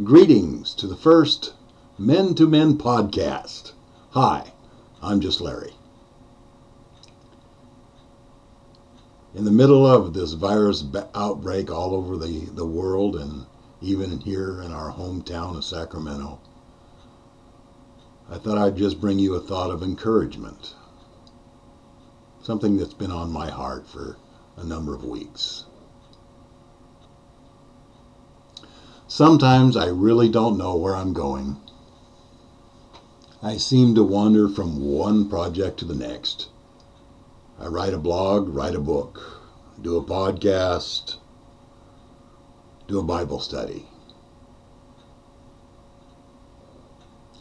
Greetings to the first Men to Men podcast. Hi, I'm just Larry. In the middle of this virus outbreak all over the world and even here in our hometown of Sacramento, I thought I'd just bring you a thought of encouragement. Something that's been on my heart for a number of weeks. Sometimes I really don't know where I'm going. I seem to wander from one project to the next. I write a blog, write a book, do a podcast, do a Bible study.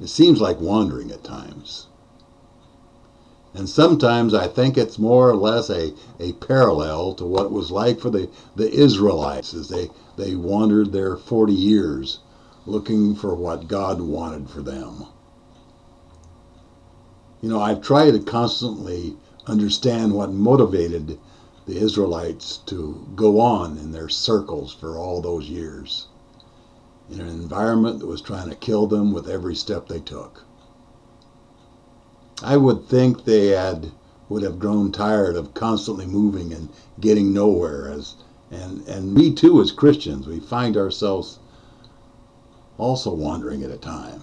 It seems like wandering at times. And sometimes I think it's more or less a parallel to what it was like for the Israelites as they wandered their 40 years looking for what God wanted for them. You know, I've tried to constantly understand what motivated the Israelites to go on in their circles for all those years in an environment that was trying to kill them with every step they took. I would think they would have grown tired of constantly moving and getting nowhere. And we too, as Christians, we find ourselves also wandering at a time.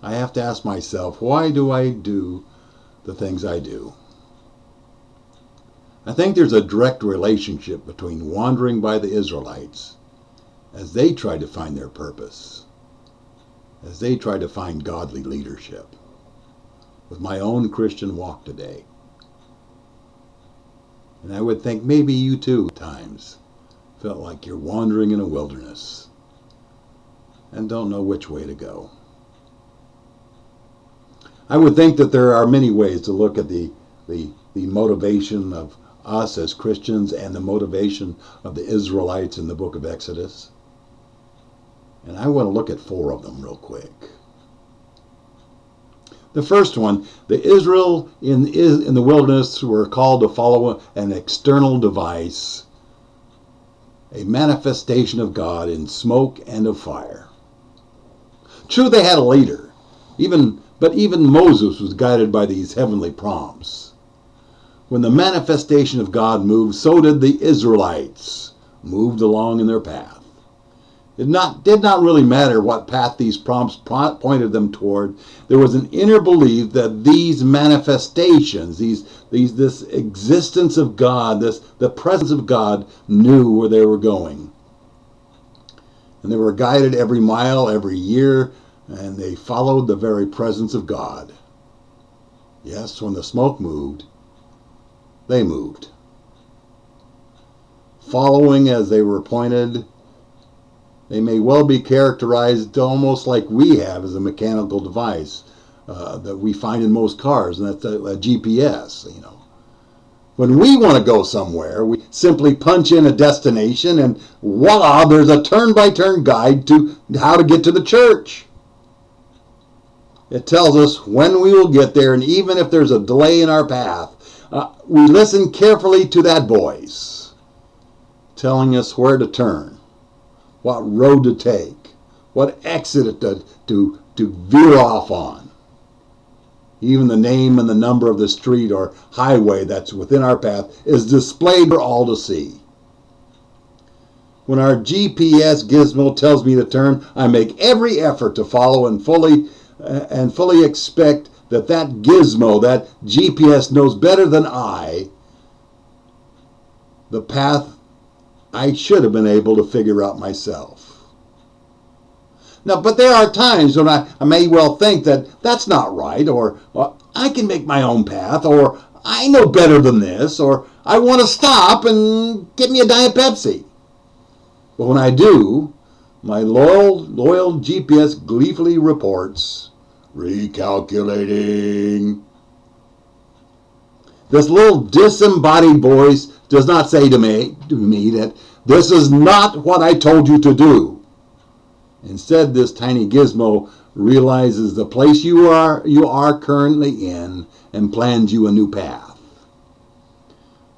I have to ask myself, why do I do the things I do? I think there's a direct relationship between wandering by the Israelites as they tried to find their purpose, as they tried to find godly leadership, with my own Christian walk today. And I would think maybe you too at times felt like you're wandering in a wilderness and don't know which way to go. I would think that there are many ways to look at the motivation of us as Christians and the motivation of the Israelites in the book of Exodus. And I want to look at 4 of them real quick. The first one, the Israel in the wilderness were called to follow an external device, a manifestation of God in smoke and of fire. True, they had a leader, but even Moses was guided by these heavenly prompts. When the manifestation of God moved, so did the Israelites moved along in their path. It did not really matter what path these prompts pointed them toward. There was an inner belief that these manifestations, this existence of God, the presence of God, knew where they were going. And they were guided every mile, every year, and they followed the very presence of God. Yes, when the smoke moved, they moved. Following as they were pointed, they may well be characterized almost like we have as a mechanical device that we find in most cars, and that's a GPS. You know, when we want to go somewhere, we simply punch in a destination, and voila, there's a turn-by-turn guide to how to get to the church. It tells us when we will get there, and even if there's a delay in our path, we listen carefully to that voice telling us where to turn, what road to take, what exit to veer off on. Even the name and the number of the street or highway that's within our path is displayed for all to see. When our GPS gizmo tells me to turn, I make every effort to follow and fully expect that gizmo, that GPS knows better than the path I should have been able to figure out myself. Now, but there are times when I may well think that that's not right, or I can make my own path, or I know better than this, or I want to stop and get me a Diet Pepsi. But when I do, my loyal GPS gleefully reports, recalculating. This little disembodied voice does not say to me that this is not what I told you to do. Instead, this tiny gizmo realizes the place you are currently in and plans you a new path.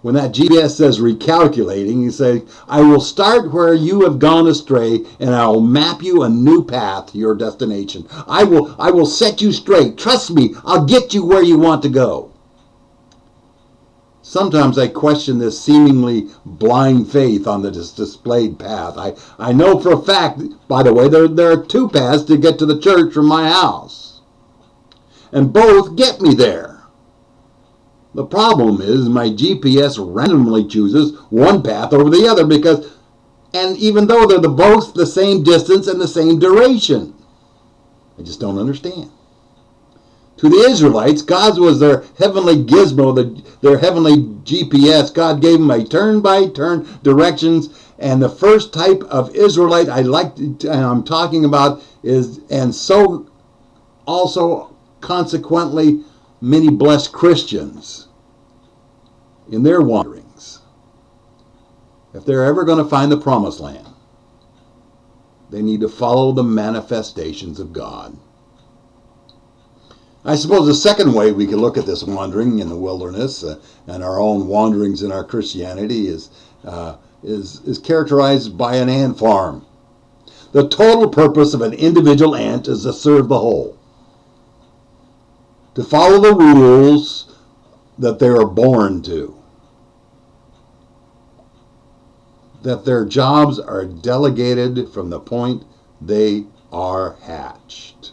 When that GPS says recalculating, you say, I will start where you have gone astray and I will map you a new path to your destination. I will set you straight. Trust me, I'll get you where you want to go. Sometimes I question this seemingly blind faith on the displayed path. I know for a fact, by the way, there are two paths to get to the church from my house. And both get me there. The problem is my GPS randomly chooses one path over the other and even though they're both the same distance and the same duration. I just don't understand. To the Israelites, God's was their heavenly gizmo, their heavenly GPS. God gave them a turn-by-turn directions, and the first type of Israelite I'm talking about is, and so also consequently, many blessed Christians in their wanderings. If they're ever going to find the promised land, they need to follow the manifestations of God. I suppose the second way we can look at this wandering in the wilderness and our own wanderings in our Christianity is characterized by an ant farm. The total purpose of an individual ant is to serve the whole, to follow the rules that they are born to, that their jobs are delegated from the point they are hatched.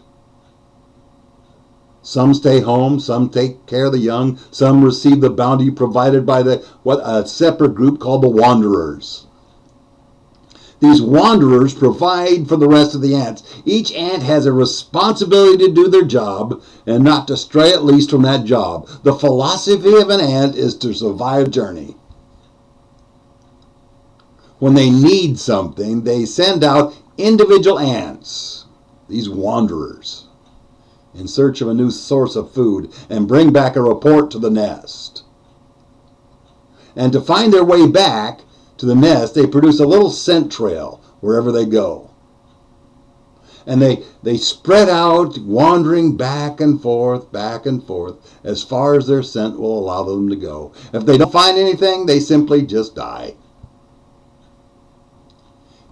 Some stay home, some take care of the young, some receive the bounty provided by a separate group called the wanderers. These wanderers provide for the rest of the ants. Each ant has a responsibility to do their job and not to stray at least from that job. The philosophy of an ant is to survive the journey. When they need something, they send out individual ants, these wanderers, in search of a new source of food and bring back a report to the nest. And to find their way back to the nest, they produce a little scent trail wherever they go. And they spread out, wandering back and forth, as far as their scent will allow them to go. If they don't find anything, they simply just die.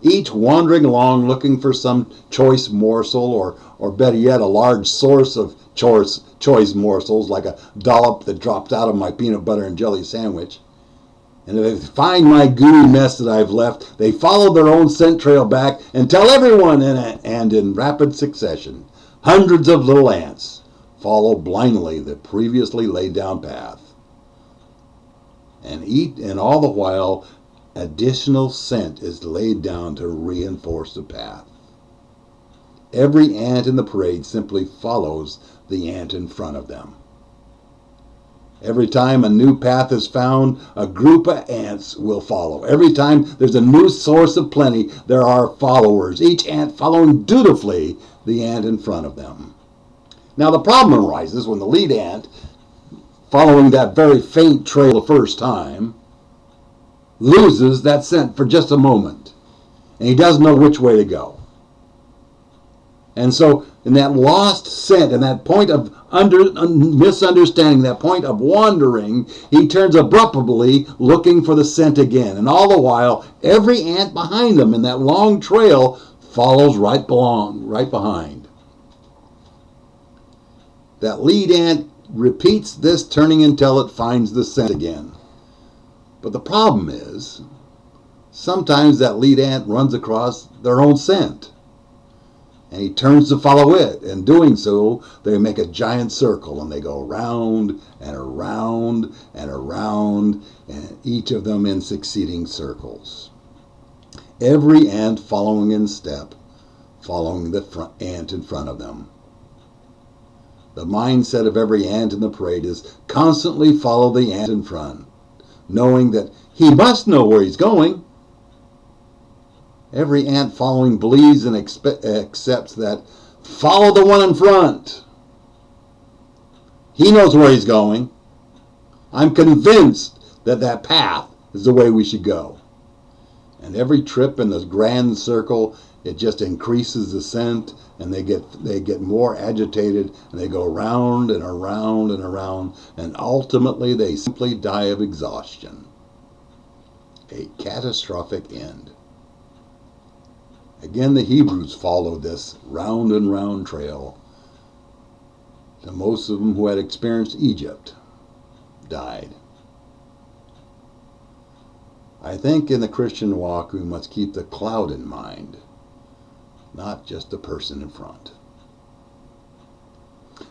Each wandering along looking for some choice morsel or better yet, a large source of choice morsels, like a dollop that dropped out of my peanut butter and jelly sandwich. And if they find my gooey mess that I've left, they follow their own scent trail back and tell everyone and in rapid succession. Hundreds of little ants follow blindly the previously laid down path. And all the while, additional scent is laid down to reinforce the path. Every ant in the parade simply follows the ant in front of them. Every time a new path is found, a group of ants will follow. Every time there's a new source of plenty, there are followers, each ant following dutifully the ant in front of them. Now the problem arises when the lead ant, following that very faint trail the first time, loses that scent for just a moment, and he doesn't know which way to go. And so in that lost scent, and that point of misunderstanding, that point of wandering, he turns abruptly looking for the scent again. And all the while, every ant behind them in that long trail follows right behind. That lead ant repeats this turning until it finds the scent again. But the problem is, sometimes that lead ant runs across their own scent. And he turns to follow it. And doing so, they make a giant circle. And they go around and around and around, and each of them in succeeding circles. Every ant following in step, following the ant in front of them. The mindset of every ant in the parade is constantly follow the ant in front, knowing that he must know where he's going. Every ant following believes and accepts that follow the one in front. He knows where he's going. I'm convinced that path is the way we should go. And every trip in the grand circle, it just increases the scent, and they get more agitated, and they go around and around and around, and ultimately they simply die of exhaustion. a catastrophic end. Again, the Hebrews followed this round and round trail. The most of them who had experienced Egypt died. I think in the Christian walk we must keep the cloud in mind, not just the person in front.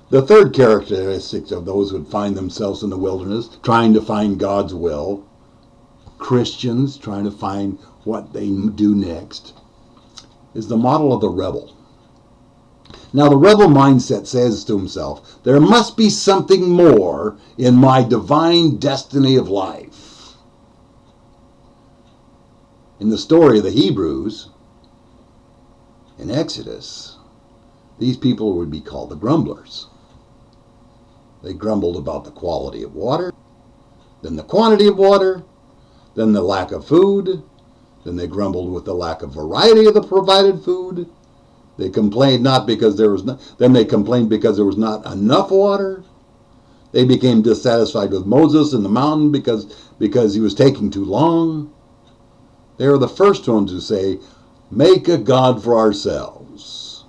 The third characteristic of those who would find themselves in the wilderness, trying to find God's will, Christians trying to find what they do next, is the model of the rebel. Now, the rebel mindset says to himself, there must be something more in my divine destiny of life. In the story of the Hebrews, in Exodus, these people would be called the grumblers. They grumbled about the quality of water, then the quantity of water, then the lack of food, then they grumbled with the lack of variety of the provided food. They complained not because there was then they complained because there was not enough water. They became dissatisfied with Moses in the mountain because he was taking too long. They were the first ones who say, make a God for ourselves.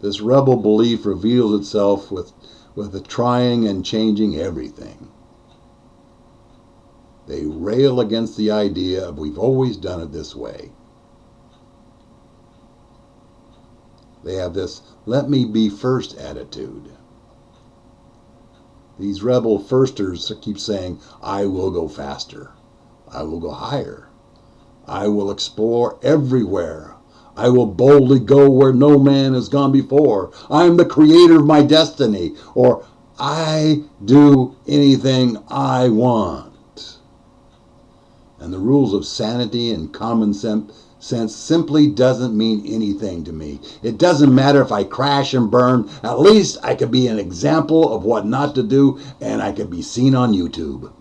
This rebel belief reveals itself with the trying and changing everything. They rail against the idea of we've always done it this way. They have this let me be first attitude. These rebel firsters keep saying, I will go faster. I will go higher. I will explore everywhere. I will boldly go where no man has gone before. I am the creator of my destiny. Or I do anything I want. And the rules of sanity and common sense simply doesn't mean anything to me. It doesn't matter if I crash and burn. At least I could be an example of what not to do, and I could be seen on YouTube.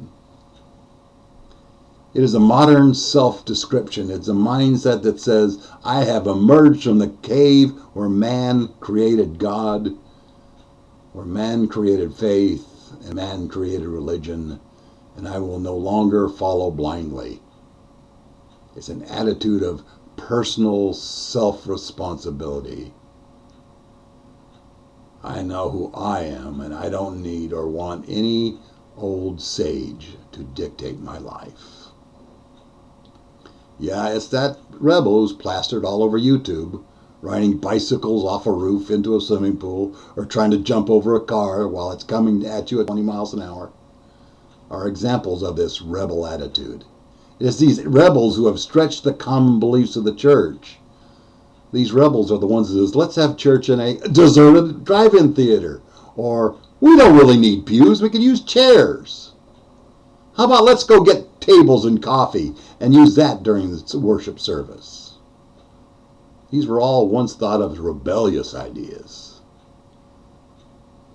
It is a modern self-description. It's a mindset that says, I have emerged from the cave where man created God, where man created faith, and man created religion, and I will no longer follow blindly. It's an attitude of personal self-responsibility. I know who I am, and I don't need or want any old sage to dictate my life. Yeah, it's that rebel who's plastered all over YouTube, riding bicycles off a roof into a swimming pool, or trying to jump over a car while it's coming at you at 20 miles an hour, are examples of this rebel attitude. It is these rebels who have stretched the common beliefs of the church. These rebels are the ones that says, let's have church in a deserted drive-in theater. Or, we don't really need pews, we can use chairs. How about let's go get tables and coffee and use that during the worship service? These were all once thought of as rebellious ideas.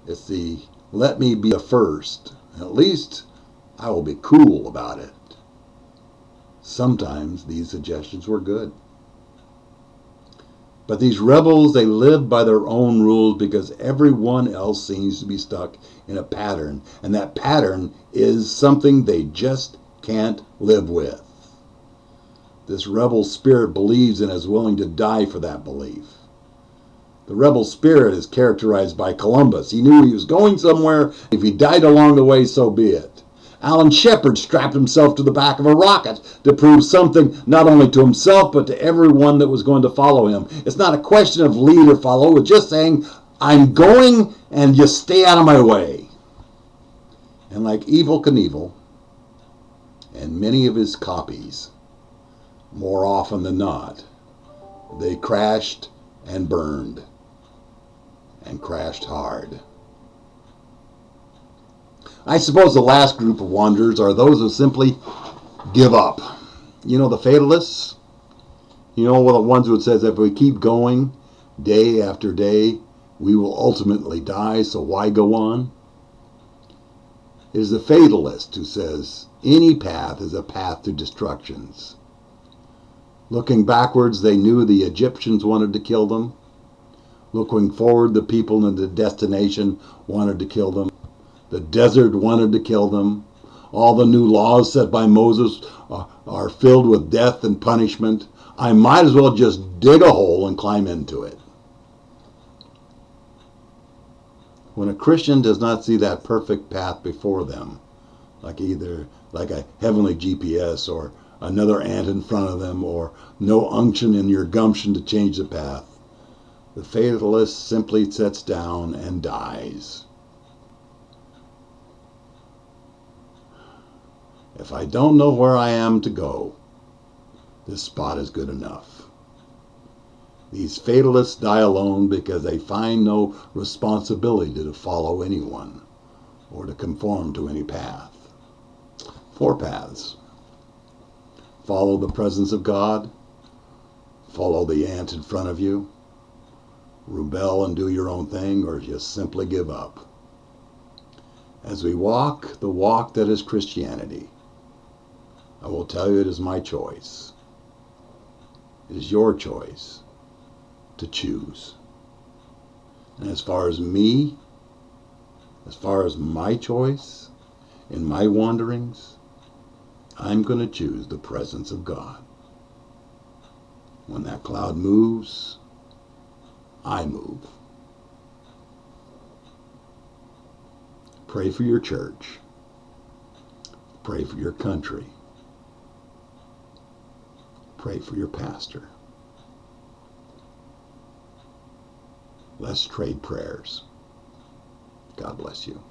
It's the, let me be the first. At least I will be cool about it. Sometimes these suggestions were good. But these rebels, they live by their own rules because everyone else seems to be stuck in a pattern. And that pattern is something they just can't live with. This rebel spirit believes and is willing to die for that belief. The rebel spirit is characterized by Columbus. He knew he was going somewhere. If he died along the way, so be it. Alan Shepard strapped himself to the back of a rocket to prove something not only to himself but to everyone that was going to follow him. It's not a question of lead or follow. It's just saying, I'm going and you stay out of my way. And like Evel Knievel and many of his copies, more often than not, they crashed and burned and crashed hard. I suppose the last group of wanderers are those who simply give up. You know, the fatalists? You know, the ones who says if we keep going day after day, we will ultimately die, so why go on? It is the fatalist who says any path is a path to destructions. Looking backwards, they knew the Egyptians wanted to kill them. Looking forward, the people in the destination wanted to kill them. The desert wanted to kill them. all the new laws set by Moses are filled with death and punishment, I might as well just dig a hole and climb into it. When a Christian does not see that perfect path before them, like a heavenly GPS or another ant in front of them or no unction in your gumption to change the path, the fatalist simply sits down and dies. If I don't know where I am to go, this spot is good enough. These fatalists die alone because they find no responsibility to follow anyone or to conform to any path. 4 paths. Follow the presence of God. Follow the ant in front of you. Rebel and do your own thing, or just simply give up. As we walk the walk that is Christianity, I will tell you it is my choice. It is your choice to choose. And as far as me, as far as my choice in my wanderings, I'm going to choose the presence of God. When that cloud moves, I move. Pray for your church. Pray for your country. Pray for your pastor. Let's trade prayers. God bless you.